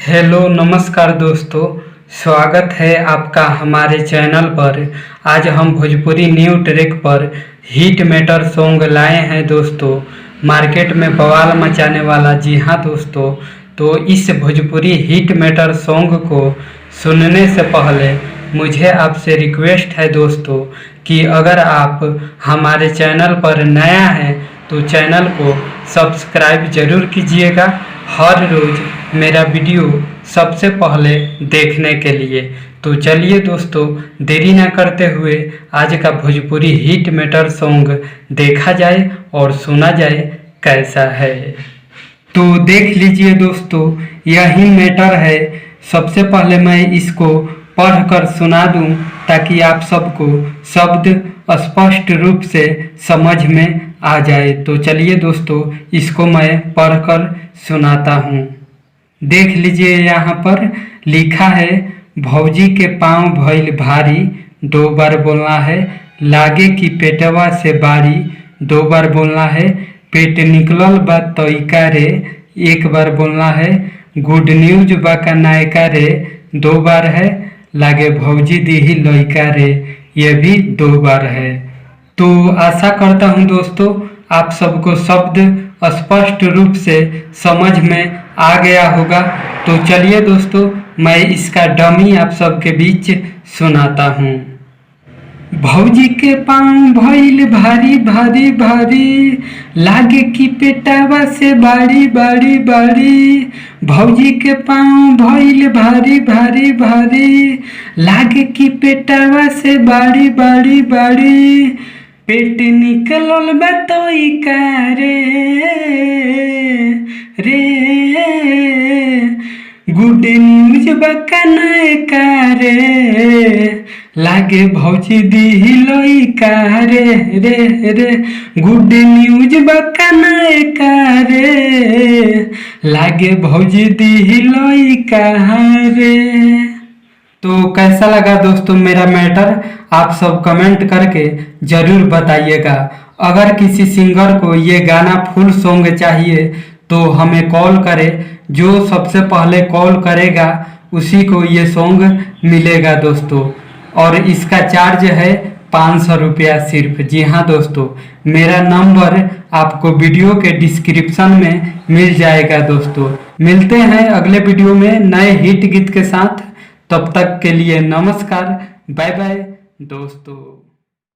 Hello नमस्कार दोस्तों, स्वागत है आपका हमारे चैनल पर। आज हम भोजपुरी न्यू ट्रैक पर हिट मेटर सॉन्ग लाए हैं दोस्तों, मार्केट में बवाल मचाने वाला। जी हाँ दोस्तों, तो इस भोजपुरी हिट मेटर सॉन्ग को सुनने से पहले मुझे आपसे रिक्वेस्ट है दोस्तों कि अगर आप हमारे चैनल पर नया हैं तो चैनल को सब्सक्राइब ज़रूर कीजिएगा, हर रोज़ मेरा वीडियो सबसे पहले देखने के लिए। तो चलिए दोस्तों, देरी ना करते हुए आज का भोजपुरी हिट मेटर सॉन्ग देखा जाए और सुना जाए कैसा है। तो देख लीजिए दोस्तों, यही मैटर है। सबसे पहले मैं इसको पढ़कर सुना दूं ताकि आप सबको शब्द स्पष्ट रूप से समझ में आ जाए। तो चलिए दोस्तों, इसको मैं पढ़कर सुनाता हूँ। देख लीजिए, यहाँ पर लिखा है, भौजी के पाँव भइल भारी, 2 बार बोलना है। लागे कि पेटवा से बारी, 2 बार बोलना है। पेट निकलल बा तइका रे, 1 बार बोलना है। गुड न्यूज बा का नायका रे, 2 बार है। लागे भौजी दीही लइका रे, ये भी 2 बार है। तो आशा करता हूँ दोस्तों आप सबको शब्द स्पष्ट रूप से समझ में आ गया होगा। तो चलिए दोस्तों, मैं इसका डमी आप सबके बीच सुनाता हूँ। भौजी के पाँव भइल भारी भारी भारी, लागे कि पेटावा से बाड़ी बाड़ी बाड़ी। भौजी के पाँव भइल भारी भारी भारी, लागे कि पेटावा से बाड़ी बाड़ी बाड़ी। पेट निकलल बा तइका रे रे, गुड न्यूज बा का नायका रे। लागे भौजी दीही लइका रे रे रे, गुड न्यूज बा का नायका रे। लागे भौजी दीही लइका रे। तो कैसा लगा दोस्तों मेरा मैटर, आप सब कमेंट करके ज़रूर बताइएगा। अगर किसी सिंगर को ये गाना फुल सॉन्ग चाहिए तो हमें कॉल करें, जो सबसे पहले कॉल करेगा उसी को ये सॉन्ग मिलेगा दोस्तों। और इसका चार्ज है 500 रुपया सिर्फ। जी हाँ दोस्तों, मेरा नंबर आपको वीडियो के डिस्क्रिप्शन में मिल जाएगा दोस्तों। मिलते हैं अगले वीडियो में नए हिट गीत के साथ। तब तक के लिए नमस्कार, बाय बाय दोस्तों।